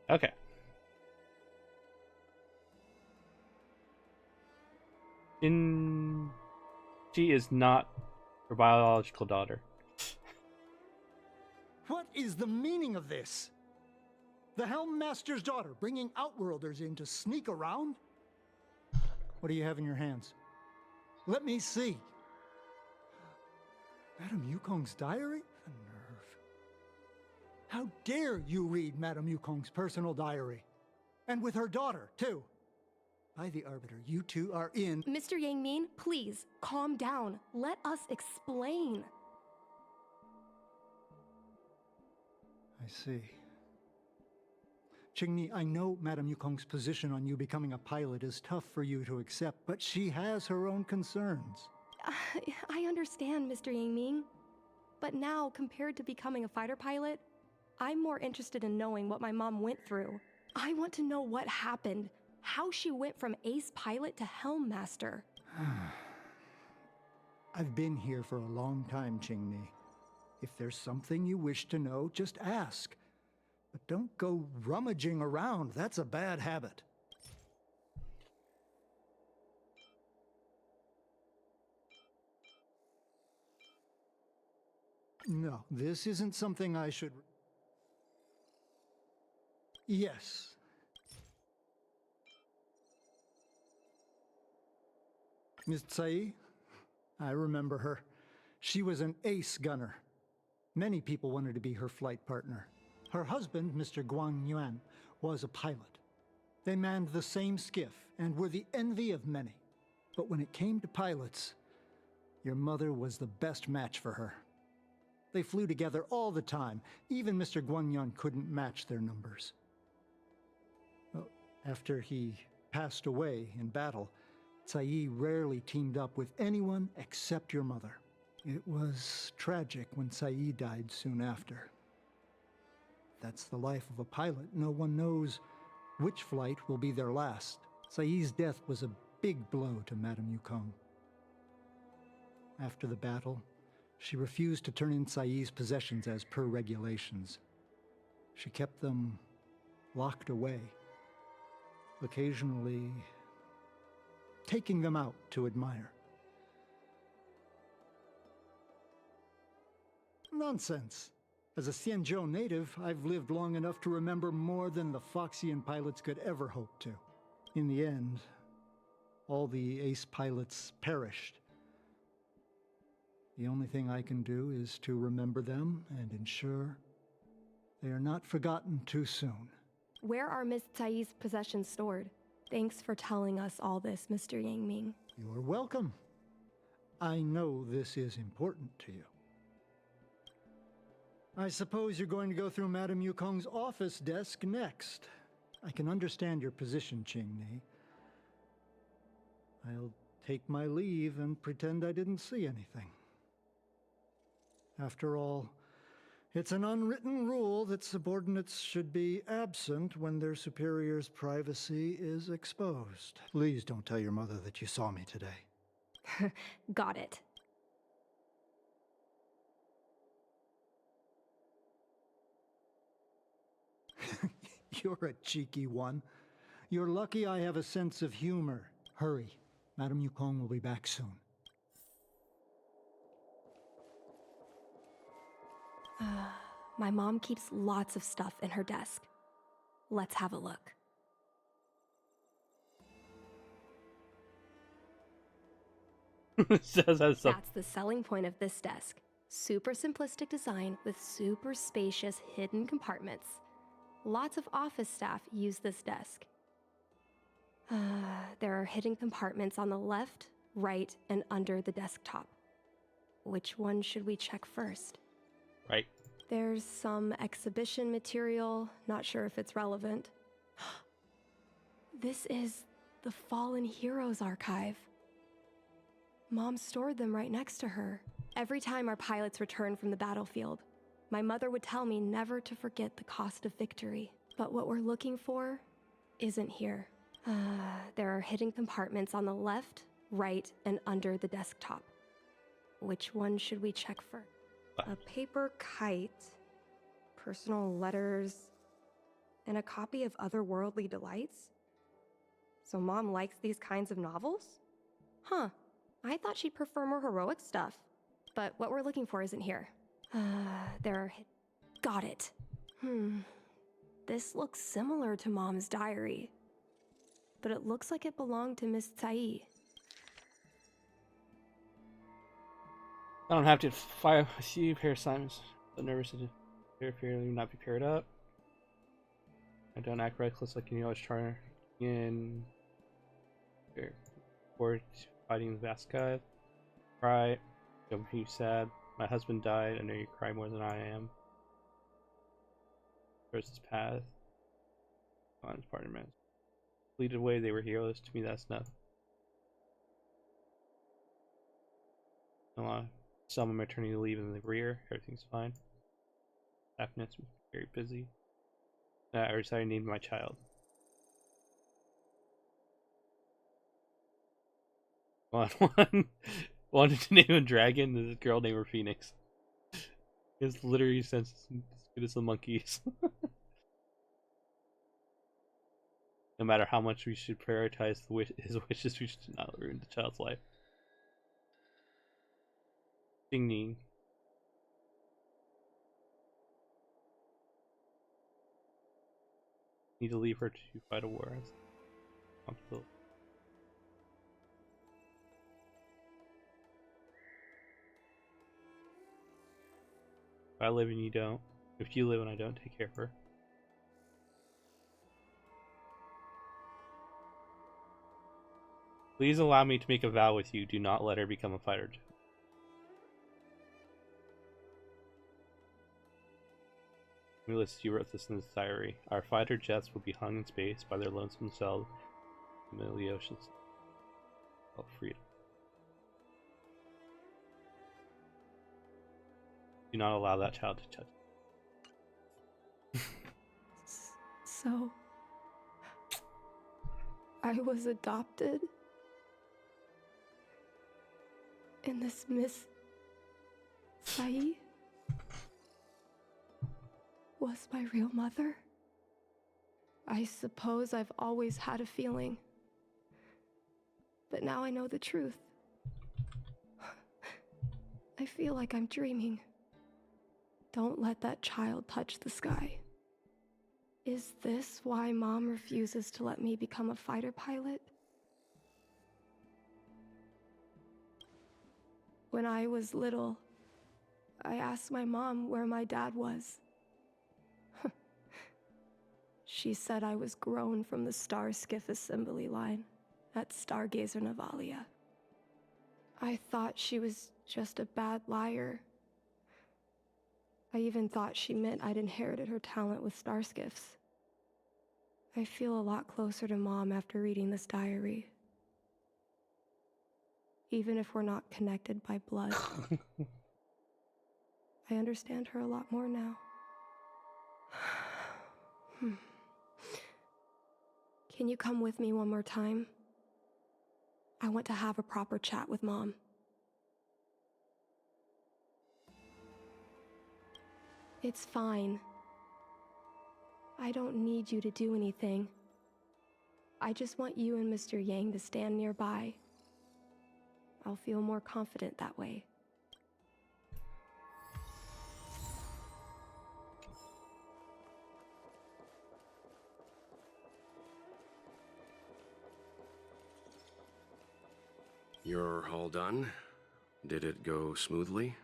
Okay. She is not her biological daughter. What is the meaning of this? The Helm Master's daughter bringing Outworlders in to sneak around? What do you have in your hands? Let me see. Madame Yukong's diary? The nerve. How dare you read Madame Yukong's personal diary? And with her daughter, too. By the Arbiter, you two are in... Mr. Yangmin, please, calm down. Let us explain. I see. Qingni, I know Madame Yukong's position on you becoming a pilot is tough for you to accept, but she has her own concerns. I understand, Mr. Yangming. But now, compared to becoming a fighter pilot, I'm more interested in knowing what my mom went through. I want to know what happened, how she went from ace pilot to Helm Master. I've been here for a long time, Qingni. If there's something you wish to know, just ask. But don't go rummaging around. That's a bad habit. No, this isn't something I should... Yes. Miss Tsai? I remember her. She was an ace gunner. Many people wanted to be her flight partner. Her husband, Mr. Guang Yuan, was a pilot. They manned the same skiff and were the envy of many. But when it came to pilots, your mother was the best match for her. They flew together all the time. Even Mr. Guang Yuan couldn't match their numbers. Well, after he passed away in battle, Tsai rarely teamed up with anyone except your mother. It was tragic when Saeed died soon after. That's the life of a pilot. No one knows which flight will be their last. Saeed's death was a big blow to Madame Yukong. After the battle, she refused to turn in Saeed's possessions as per regulations. She kept them locked away, occasionally taking them out to admire. Nonsense. As a Xianzhou native, I've lived long enough to remember more than the Foxian pilots could ever hope to. In the end, all the ace pilots perished. The only thing I can do is to remember them and ensure they are not forgotten too soon. Where are Miss Tsai's possessions stored? Thanks for telling us all this, Mr. Yangming. You're welcome. I know this is important to you. I suppose you're going to go through Madame Yukong's office desk next. I can understand your position, Qingni. I'll take my leave and pretend I didn't see anything. After all, it's an unwritten rule that subordinates should be absent when their superior's privacy is exposed. Please don't tell your mother that you saw me today. Got it. You're a cheeky one. You're lucky I have a sense of humor. Hurry. Madame Yukong will be back soon. My mom keeps lots of stuff in her desk. Let's have a look. That's the selling point of this desk. Super simplistic design with super spacious hidden compartments. Lots of office staff use this desk. There are hidden compartments on the left, right, and under the desktop. Which one should we check first? Right. There's some exhibition material, not sure if it's relevant. This is the Fallen Heroes archive. Mom stored them right next to her. Every time our pilots returned from the battlefield, my mother would tell me never to forget the cost of victory. But what we're looking for isn't here. There are hidden compartments on the left, right, and under the desktop. Which one should we check first? A paper kite, personal letters, and a copy of Otherworldly Delights? So Mom likes these kinds of novels? Huh, I thought she'd prefer more heroic stuff. But what we're looking for isn't here. There are Got it. This looks similar to Mom's diary. But it looks like it belonged to Miss Tsai. I don't have to fire. I see you, pair Simons. The nervous to fear not be paired up. I don't act reckless like you know I was trying in. Or fighting the vast guy. Cry. Don't be sad. My husband died. I know you cry more than I am. There's this path. On his partner man. Lead away, they were heroes. To me, that's enough. Some of my maternity leave in the rear. Everything's fine. Happiness, very busy. I decided to name my child. Wanted to name a dragon. There's a girl named her Phoenix. It's literally sense as good as the monkeys. No matter how much we should prioritize his wishes, we should not ruin the child's life. Ding ding. Need to leave her to fight a war. If I live and you don't. If you live and I don't, take care of her. Please allow me to make a vow with you. Do not let her become a fighter jet. Ulysses, you wrote this in his diary. Our fighter jets will be hung in space by their lonesome selves in the middle of the oceans. Oh, freedom. Do not allow that child to touch. So, I was adopted? And this Miss Sai was my real mother? I suppose I've always had a feeling. But now I know the truth. I feel like I'm dreaming. Don't let that child touch the sky. Is this why Mom refuses to let me become a fighter pilot? When I was little, I asked my mom where my dad was. She said I was grown from the Star Skiff assembly line at Stargazer Navalia. I thought she was just a bad liar. I even thought she meant I'd inherited her talent with star skiffs. I feel a lot closer to Mom after reading this diary. Even if we're not connected by blood. I understand her a lot more now. Can you come with me one more time? I want to have a proper chat with Mom. It's fine. I don't need you to do anything. I just want you and Mr. Yang to stand nearby. I'll feel more confident that way. You're all done? Did it go smoothly?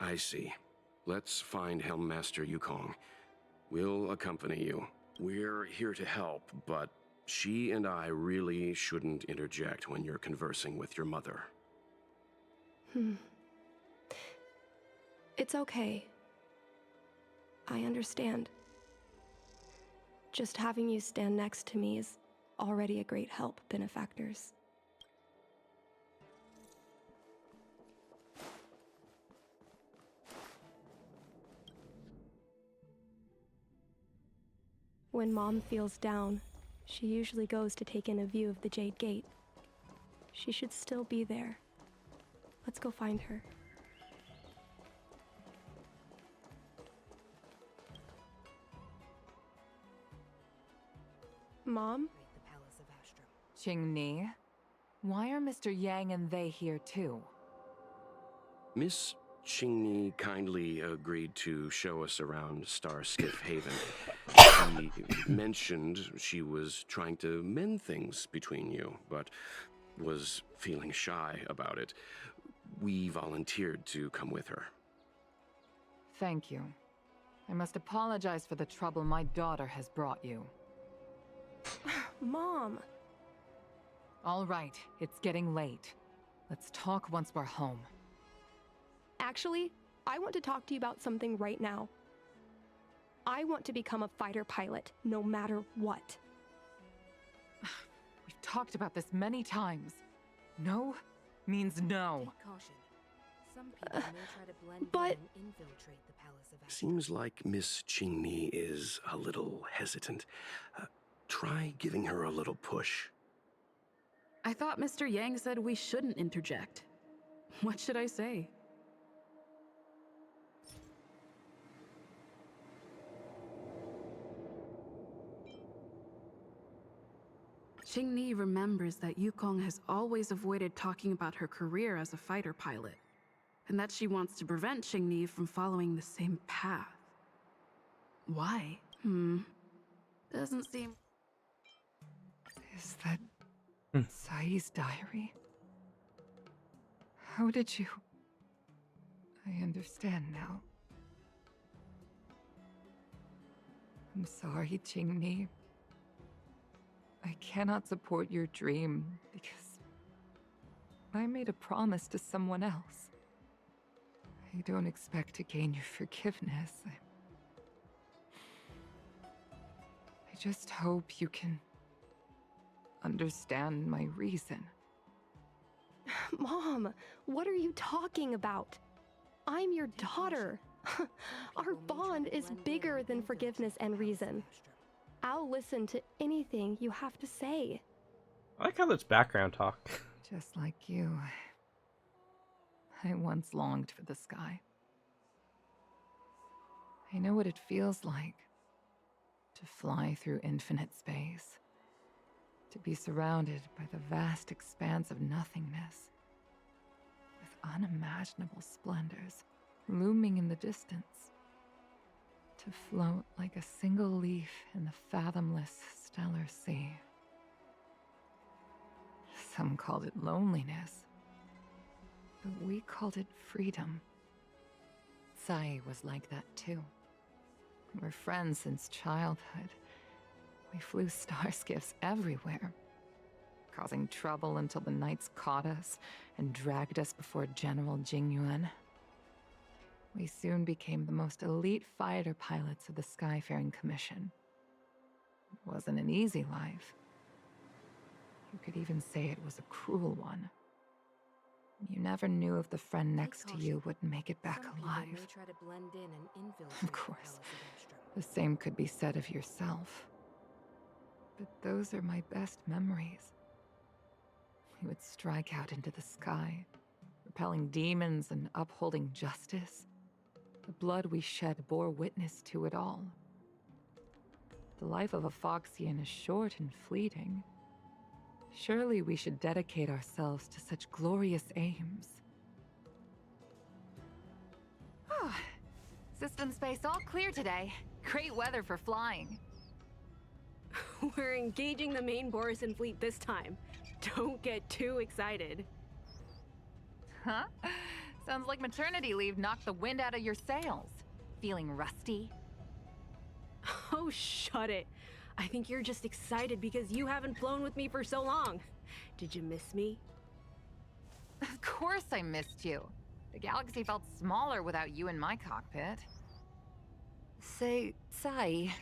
I see. Let's find Helmmaster Yukong. We'll accompany you. We're here to help, but she and I really shouldn't interject when you're conversing with your mother. It's okay. I understand. Just having you stand next to me is already a great help, benefactors. When Mom feels down, she usually goes to take in a view of the Jade Gate. She should still be there. Let's go find her. Mom? Qingni, why are Mr. Yang and they here too? Miss Qingni kindly agreed to show us around Star Skiff Haven. She mentioned she was trying to mend things between you, but was feeling shy about it. We volunteered to come with her. Thank you. I must apologize for the trouble my daughter has brought you. Mom! All right, it's getting late. Let's talk once we're home. Actually, I want to talk to you about something right now. I want to become a fighter pilot, no matter what. We've talked about this many times. No means no. Take caution. Some people may try to blend but- in and infiltrate the Palace of Astro. Seems like Miss Qingni is a little hesitant. Try giving her a little push. I thought Mr. Yang said we shouldn't interject. What should I say? Qingni remembers that Yukong has always avoided talking about her career as a fighter pilot, and that she wants to prevent Qingni from following the same path. Why? Doesn't seem... Is that Sai's diary? How did you... I understand now. I'm sorry, Qingni. I cannot support your dream because I made a promise to someone else. I don't expect to gain your forgiveness. I just hope you can understand my reason. Mom, what are you talking about? I'm your daughter. Our bond is bigger than forgiveness and reason. I'll listen to anything you have to say. I like how that's background talk. Just like you, I once longed for the sky. I know what it feels like to fly through infinite space, to be surrounded by the vast expanse of nothingness, with unimaginable splendors looming in the distance, to float like a single leaf in the fathomless stellar sea. Some called it loneliness, but we called it freedom. Sai was like that too. We're friends since childhood. We flew star skiffs everywhere, causing trouble until the knights caught us and dragged us before General Jingyuan. We soon became the most elite fighter pilots of the Skyfaring Commission. It wasn't an easy life. You could even say it was a cruel one. You never knew if the friend next to you would make it back alive. Of course, the same could be said of yourself. But those are my best memories. We would strike out into the sky, repelling demons and upholding justice. The blood we shed bore witness to it all. The life of a Foxian is short and fleeting. Surely we should dedicate ourselves to such glorious aims. System space all clear today. Great weather for flying. We're engaging the main Borisan fleet this time. Don't get too excited. Huh? Sounds like maternity leave knocked the wind out of your sails. Feeling rusty? Oh, shut it. I think you're just excited because you haven't flown with me for so long. Did you miss me? Of course I missed you. The galaxy felt smaller without you in my cockpit. Say, Sai,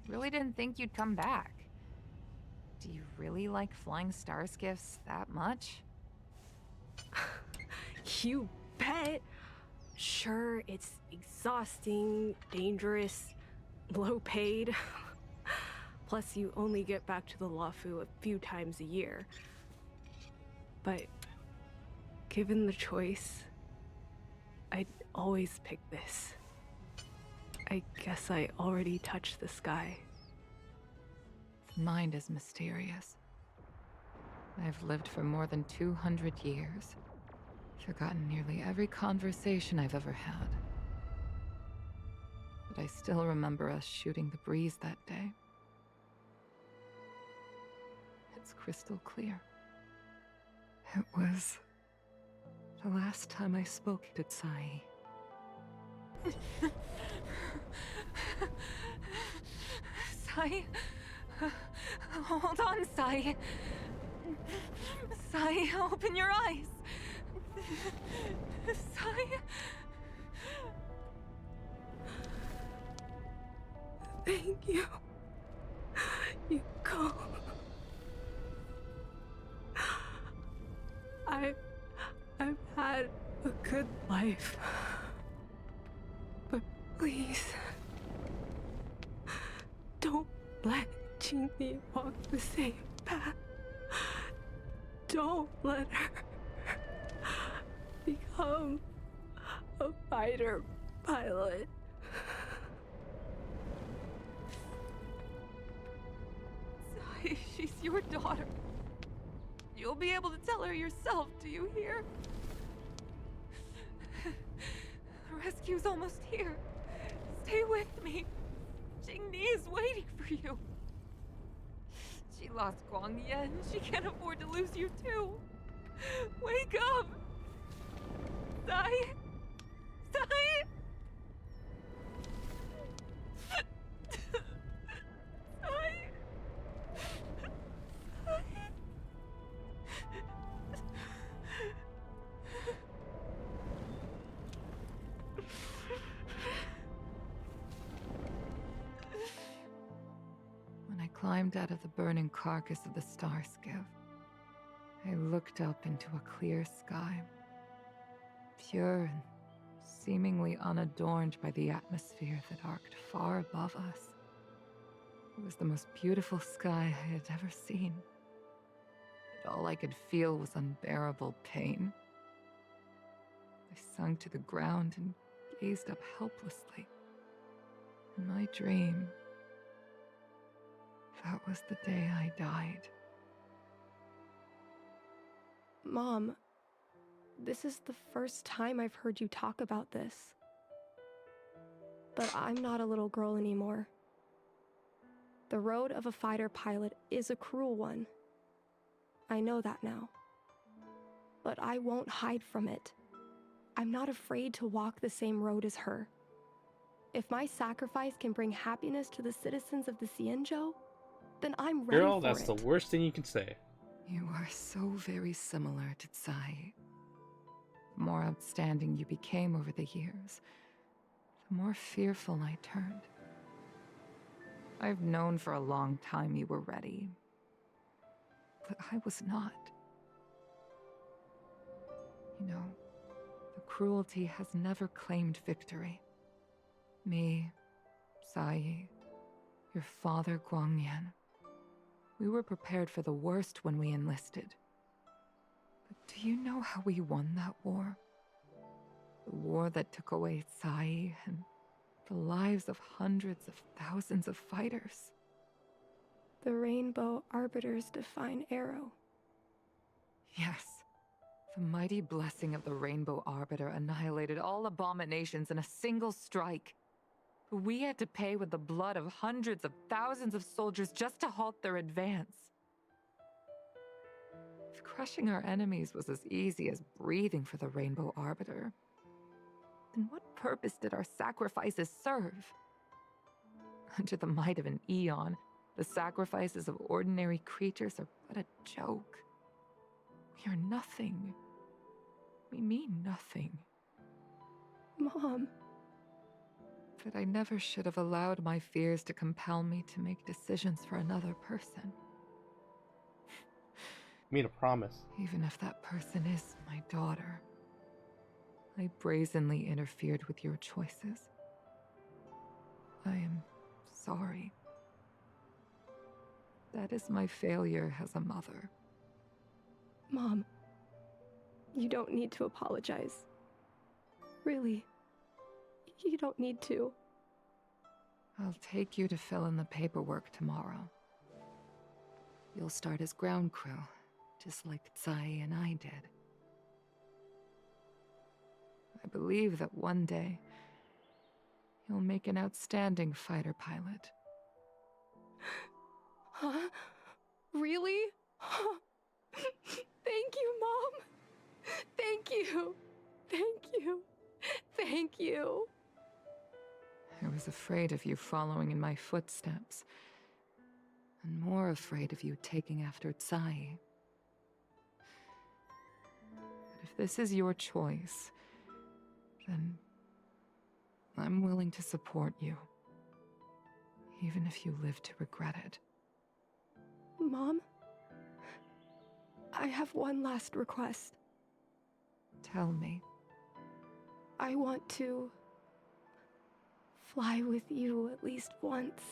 really didn't think you'd come back. Do you really like flying star skiffs that much? You bet. Sure, it's exhausting, dangerous, low paid. Plus, you only get back to the Luofu a few times a year. But given the choice, I'd always pick this. I guess I already touched the sky. Mind is mysterious. I've lived for more than 200 years. Forgotten nearly every conversation I've ever had. But I still remember us shooting the breeze that day. It's crystal clear. It was the last time I spoke to Sai. Sai? Hold on, Sai. Sai, open your eyes. Sai? Thank you, Yukong. I've had a good life. But please, don't let Qingli walk the same path. Don't let her become a fighter pilot. Sai, she's your daughter. You'll be able to tell her yourself, do you hear? The rescue's almost here. Stay with me. Jingni is waiting for you. She lost Guang Yan. She can't afford to lose you too. Wake up! Sai? Sai? Sai? When I climbed out of the burning carcass of the star skiff, I looked up into a clear sky, pure and seemingly unadorned by the atmosphere that arced far above us. It was the most beautiful sky I had ever seen. But all I could feel was unbearable pain. I sunk to the ground and gazed up helplessly. In my dream, that was the day I died. Mom, this is the first time I've heard you talk about this. But I'm not a little girl anymore. The road of a fighter pilot is a cruel one. I know that now. But I won't hide from it. I'm not afraid to walk the same road as her. If my sacrifice can bring happiness to the citizens of the Xianzhou, then I'm ready Girl, for that's it. the worst thing you can say. You are so very similar to Tsai. The more outstanding you became over the years, the more fearful I turned. I've known for a long time you were ready, but I was not. You know, the cruelty has never claimed victory. Me, Tsai, your father Guangyan. We were prepared for the worst when we enlisted. But do you know how we won that war? The war that took away Tsai and the lives of hundreds of thousands of fighters. The Rainbow Arbiter's divine arrow. Yes. The mighty blessing of the Rainbow Arbiter annihilated all abominations in a single strike. We had to pay with the blood of hundreds of thousands of soldiers just to halt their advance. If crushing our enemies was as easy as breathing for the Rainbow Arbiter, then what purpose did our sacrifices serve? Under the might of an eon, the sacrifices of ordinary creatures are but a joke. We are nothing. We mean nothing. Mom. But I never should have allowed my fears to compel me to make decisions for another person. You made a promise. Even if that person is my daughter. I brazenly interfered with your choices. I am sorry. That is my failure as a mother. Mom, you don't need to apologize. Really, you don't need to. I'll take you to fill in the paperwork tomorrow. You'll start as ground crew, just like Tsai and I did. I believe that one day, you'll make an outstanding fighter pilot. Huh? Really? Thank you, Mom. Thank you. Thank you. Thank you. I was afraid of you following in my footsteps, and more afraid of you taking after Tsai. But if this is your choice, then I'm willing to support you, even if you live to regret it. Mom, I have one last request. Tell me. I want to fly with you at least once.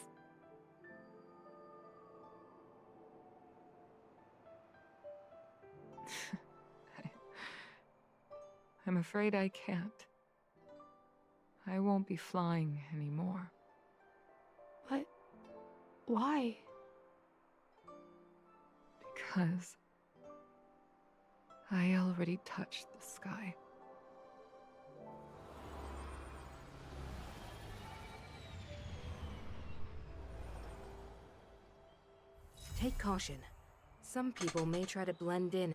I'm afraid I can't. I won't be flying anymore. But why? Because I already touched the sky. Take caution. Some people may try to blend in.